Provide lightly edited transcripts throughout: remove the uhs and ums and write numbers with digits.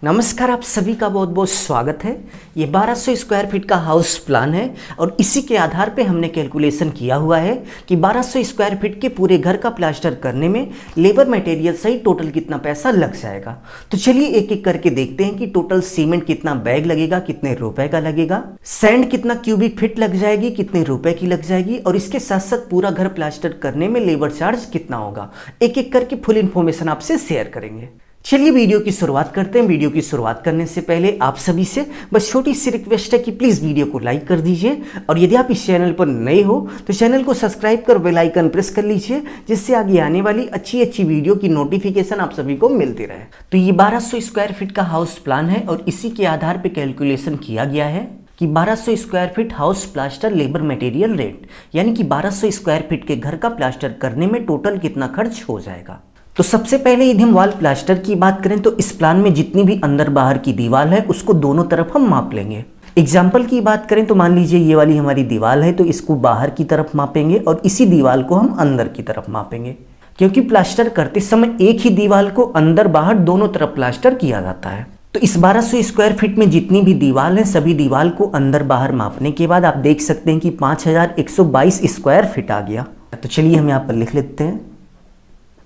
नमस्कार, आप सभी का बहुत बहुत स्वागत है। ये 1200 स्क्वायर फीट का हाउस प्लान है और इसी के आधार पे हमने कैलकुलेशन किया हुआ है कि 1200 स्क्वायर फीट के पूरे घर का प्लास्टर करने में लेबर मटेरियल सहित टोटल कितना पैसा लग जाएगा। तो चलिए एक एक करके देखते हैं कि टोटल सीमेंट कितना बैग लगेगा, कितने रुपए का लगेगा, सैंड कितना क्यूबिक फीट लग जाएगी, कितने रुपए की लग जाएगी और इसके साथ साथ पूरा घर प्लास्टर करने में लेबर चार्ज कितना होगा। एक एक करके फुल इन्फॉर्मेशन आपसे शेयर करेंगे। चलिए वीडियो की शुरुआत करते हैं। वीडियो की शुरुआत करने से पहले आप सभी से बस छोटी सी रिक्वेस्ट है कि प्लीज़ वीडियो को लाइक कर दीजिए और यदि आप इस चैनल पर नए हो तो चैनल को सब्सक्राइब कर बेल आइकन प्रेस कर लीजिए, जिससे आगे आने वाली अच्छी अच्छी वीडियो की नोटिफिकेशन आप सभी को मिलती रहे। तो ये 1200 स्क्वायर फीट का हाउस प्लान है और इसी के आधार पर कैलकुलेशन किया गया है कि 1200 square feet house plaster labour material rate, यानी कि 1200 स्क्वायर फीट के घर का प्लास्टर करने में टोटल कितना खर्च हो जाएगा। तो सबसे पहले यदि हम वॉल प्लास्टर की बात करें तो इस प्लान में जितनी भी अंदर बाहर की दीवार है उसको दोनों तरफ हम माप लेंगे। एग्जाम्पल की बात करें तो मान लीजिए ये वाली हमारी दीवार है, तो इसको बाहर की तरफ मापेंगे और इसी दीवार को हम अंदर की तरफ मापेंगे, क्योंकि प्लास्टर करते समय एक ही दीवार को अंदर बाहर दोनों तरफ प्लास्टर किया जाता है। तो इस 1200 स्क्वायर फीट में जितनी भी दीवार है सभी दीवार को अंदर बाहर मापने के बाद आप देख सकते हैं कि 5122 स्क्वायर फीट आ गया। तो चलिए हम यहाँ पर लिख लेते हैं।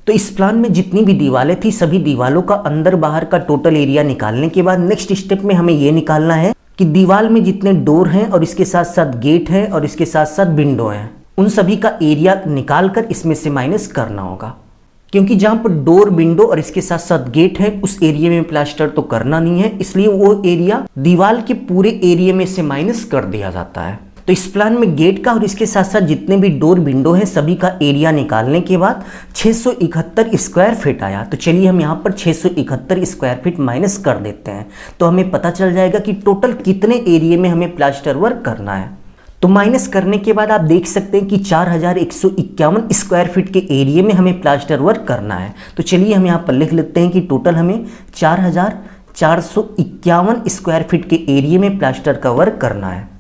तो इस प्लान में जितनी भी दीवारें थी सभी दीवारों का अंदर बाहर का टोटल एरिया निकालने के बाद नेक्स्ट स्टेप में हमें यह निकालना है कि दीवार में जितने डोर हैं और इसके साथ साथ गेट है और इसके साथ साथ विंडो हैं उन सभी का एरिया निकाल कर इसमें से माइनस करना होगा, क्योंकि जहां पर डोर, विंडो और इसके साथ साथ गेट है उस एरिया में प्लास्टर तो करना नहीं है, इसलिए वो एरिया दीवार के पूरे एरिया में से माइनस कर दिया जाता है। तो इस प्लान में गेट का और इसके साथ साथ जितने भी डोर, विंडो हैं सभी का एरिया निकालने के बाद 671 स्क्वायर फीट आया। तो चलिए हम यहाँ पर 671 स्क्वायर फीट माइनस कर देते हैं, तो हमें पता चल जाएगा कि टोटल कितने एरिया में हमें प्लास्टर वर्क करना है। तो माइनस करने के बाद आप देख सकते हैं कि 4151 स्क्वायर फीट के एरिया में हमें प्लास्टर वर्क करना है। तो चलिए हम यहाँ पर लिख लेते हैं कि टोटल हमें 4451 स्क्वायर फीट के एरिया में प्लास्टर का वर्क करना है।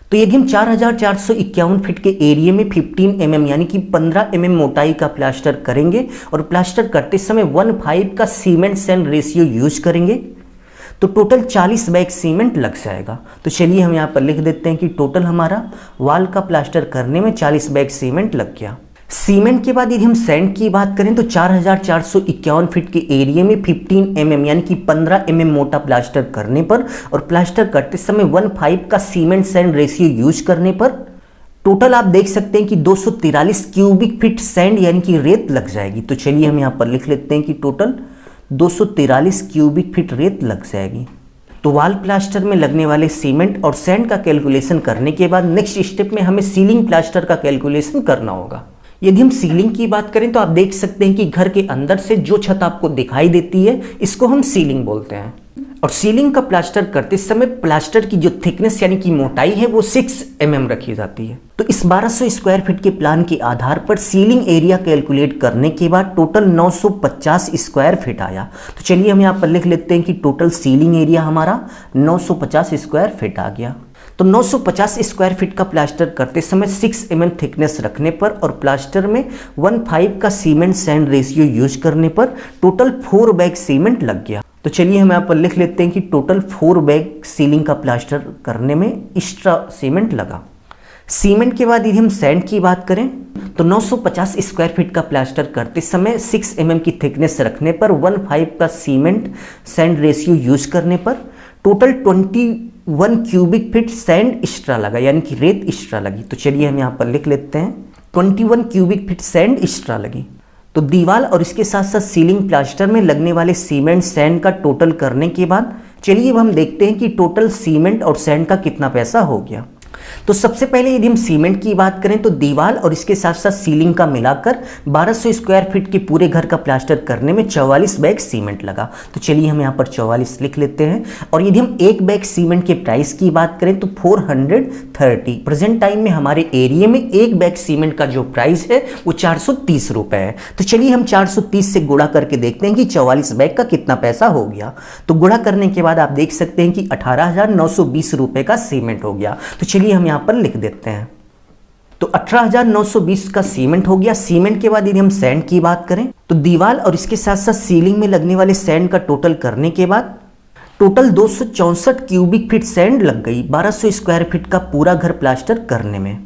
तो यदि हम 4451 फीट के एरिया में 15 mm यानी कि 15 mm मोटाई का प्लास्टर करेंगे और प्लास्टर करते समय 1:5 का सीमेंट सैंड रेशियो यूज करेंगे तो टोटल 40 बैग सीमेंट लग जाएगा। तो चलिए हम यहाँ पर लिख देते हैं कि टोटल हमारा वॉल का प्लास्टर करने में 40 बैग सीमेंट लग गया। सीमेंट के बाद यदि हम सैंड की बात करें तो 4451 फीट के एरिया में 15 mm यानी कि 15 mm मोटा प्लास्टर करने पर और प्लास्टर करते समय 1:5 का सीमेंट सैंड रेशियो यूज करने पर टोटल आप देख सकते हैं कि 243 क्यूबिक फीट सैंड यानी कि रेत लग जाएगी। तो चलिए हम यहाँ पर लिख लेते हैं कि टोटल 243 क्यूबिक फीट रेत लग जाएगी। तो वॉल प्लास्टर में लगने वाले सीमेंट और सैंड का कैलकुलेशन करने के बाद नेक्स्ट स्टेप में हमें सीलिंग प्लास्टर का कैलकुलेशन करना होगा। यदि हम सीलिंग की बात करें तो आप देख सकते हैं कि घर के अंदर से जो छत आपको दिखाई देती है इसको हम सीलिंग बोलते हैं। और सीलिंग का प्लास्टर करते समय प्लास्टर की जो थिकनेस यानी कि मोटाई है वो 6 mm रखी जाती है। तो इस 1200 स्क्वायर फीट के प्लान के आधार पर सीलिंग एरिया कैलकुलेट करने के बाद टोटल 950 स्क्वायर फीट आया। तो चलिए हम यहाँ पर लिख लेते हैं कि टोटल सीलिंग एरिया हमारा 950 स्क्वायर फीट आ गया। तो 950 स्क्वायर फीट का प्लास्टर करते समय 6 mm थिकनेस रखने पर और प्लास्टर में 1:5 का सीमेंट सैंड रेशियो यूज करने पर टोटल 4 बैग सीमेंट लग गया। तो चलिए हम यहाँ पर लिख लेते हैं कि टोटल 4 बैग सीलिंग का प्लास्टर करने में एक्स्ट्रा सीमेंट लगा। सीमेंट के बाद यदि हम सैंड की बात करें तो 950 स्क्वायर फीट का प्लास्टर करते समय 6 mm की थिकनेस रखने पर 1:5 का सीमेंट सैंड रेशियो यूज करने पर total 21 cubic feet sand extra लगा, यानी कि रेत एक्स्ट्रा लगी। तो चलिए हम यहाँ पर लिख लेते हैं 21 क्यूबिक फीट सैंड एक्स्ट्रा लगी। तो दीवार और इसके साथ साथ सीलिंग प्लास्टर में लगने वाले सीमेंट सैंड का टोटल करने के बाद चलिए अब हम देखते हैं कि टोटल सीमेंट और सैंड का कितना पैसा हो गया। तो सबसे पहले यदि हम सीमेंट की बात करें तो दीवार और इसके साथ साथ सीलिंग का मिलाकर 1200 स्क्वायर फीट के पूरे घर का प्लास्टर करने में 44 बैग सीमेंट लगा। तो चलिए हम यहाँ पर 44 लिख लेते हैं। और यदि हम एक बैग सीमेंट के प्राइस की बात करें तो 430। प्रेजेंट टाइम में हमारे एरिया में एक बैग सीमेंट का जो प्राइस है वो 430 रुपये है। तो चलिए हम 430 से गुणा करके देखते हैं कि 44 बैग का कितना पैसा हो गया। तो गुणा करने के बाद आप देख सकते हैं कि 18,920 रुपये का सीमेंट हो गया। तो चलिए हम यहाँ पर लिख देते हैं। तो 18,920 का सीमेंट हो गया। सीमेंट के बाद यदि हम सैंड की बात करें तो दीवार और इसके साथ साथ सीलिंग में लगने वाले सैंड का टोटल करने के बाद टोटल 264 क्यूबिक फीट सैंड लग गई 1200 स्क्वायर फीट का पूरा घर प्लास्टर करने में।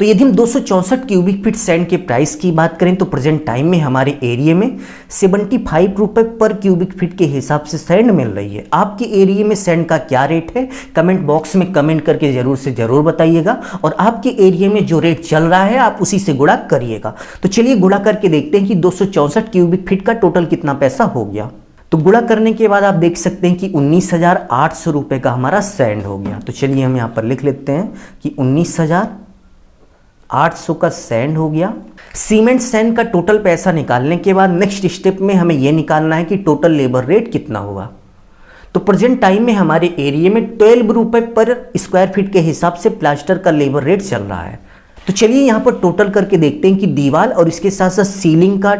तो यदि हम 264 क्यूबिक फीट सैंड के प्राइस की बात करें तो प्रेजेंट टाइम में हमारे एरिया में 75 रुपये पर क्यूबिक फीट के हिसाब से सैंड मिल रही है। आपके एरिया में सैंड का क्या रेट है कमेंट बॉक्स में कमेंट करके ज़रूर से ज़रूर बताइएगा, और आपके एरिया में जो रेट चल रहा है आप उसी से गुणा करिएगा। तो चलिए गुणा करके देखते हैं कि 264 क्यूबिक फीट का टोटल कितना पैसा हो गया। तो गुणा करने के बाद आप देख सकते हैं कि 19,800 रुपये का हमारा सैंड हो गया। तो चलिए हम यहाँ पर लिख लेते हैं कि 19,800 का सैंड हो गया। सीमेंट सैंड का टोटल पैसा निकालने के बाद नेक्स्ट स्टेप में हमें यह निकालना है कि टोटल लेबर रेट कितना हुआ। तो प्रेजेंट टाइम में हमारे एरिया में 12 रुपये पर स्क्वायर फीट के हिसाब से प्लास्टर का लेबर रेट चल रहा है। तो चलिए यहाँ पर टोटल करके देखते हैं कि दीवार और इसके साथ साथ सीलिंग का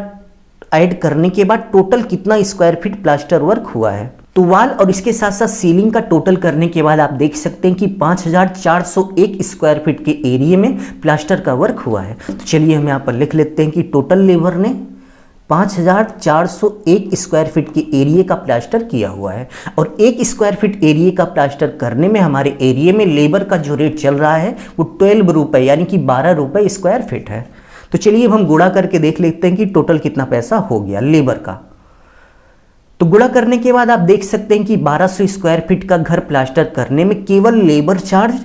ऐड करने के बाद टोटल कितना स्क्वायर फीट प्लास्टर वर्क हुआ है। तो वाल और इसके साथ साथ सीलिंग का टोटल करने के बाद आप देख सकते हैं कि 5,401 स्क्वायर फीट के एरिया में प्लास्टर का वर्क हुआ है। तो चलिए हम यहाँ पर लिख लेते हैं कि टोटल लेबर ने 5,401 स्क्वायर फीट के एरिया का प्लास्टर किया हुआ है, और 1 स्क्वायर फीट एरिया का प्लास्टर करने में हमारे एरिया में लेबर का जो रेट चल रहा है वो 12 रुपये यानी कि 12 रुपये स्क्वायर फीट है। तो चलिए अब हम गुणा करके देख लेते हैं कि टोटल कितना पैसा हो गया लेबर का। तो गुणा करने के बाद आप देख सकते हैं कि 1200 स्क्वायर फीट का घर प्लास्टर करने में केवल लेबर चार्ज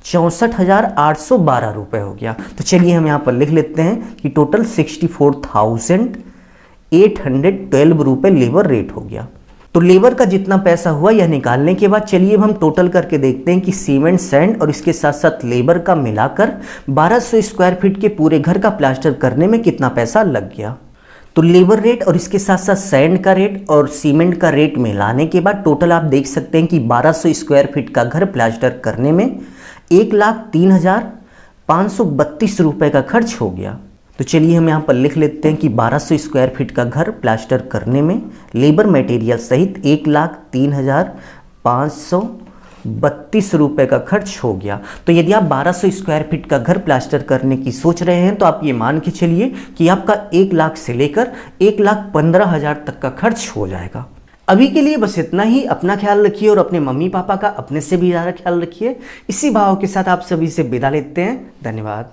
64,812 रुपये हो गया। तो चलिए हम यहाँ पर लिख लेते हैं कि टोटल 64,812 रुपये लेबर रेट हो गया। तो लेबर का जितना पैसा हुआ यह निकालने के बाद चलिए अब हम टोटल करके देखते हैं कि सीमेंट सैंड और इसके साथ साथ लेबर का मिलाकर 1200 स्क्वायर फीट के पूरे घर का प्लास्टर करने में कितना पैसा लग गया। तो लेबर रेट और इसके साथ साथ सैंड का रेट और सीमेंट का रेट मिलाने के बाद टोटल आप देख सकते हैं कि 1200 स्क्वायर फीट का घर प्लास्टर करने में 1,03,532 रुपये का खर्च हो गया। तो चलिए हम यहाँ पर लिख लेते हैं कि 1200 स्क्वायर फीट का घर प्लास्टर करने में लेबर मटेरियल सहित 1,03,532 रुपये का खर्च हो गया। तो यदि आप 1200 स्क्वायर फीट का घर प्लास्टर करने की सोच रहे हैं तो आप ये मान के चलिए कि आपका 1 लाख से लेकर 1,15,000 तक का खर्च हो जाएगा। अभी के लिए बस इतना ही। अपना ख्याल रखिए और अपने मम्मी पापा का अपने से भी ज़्यादा ख्याल रखिए। इसी भाव के साथ आप सभी से विदा लेते हैं। धन्यवाद।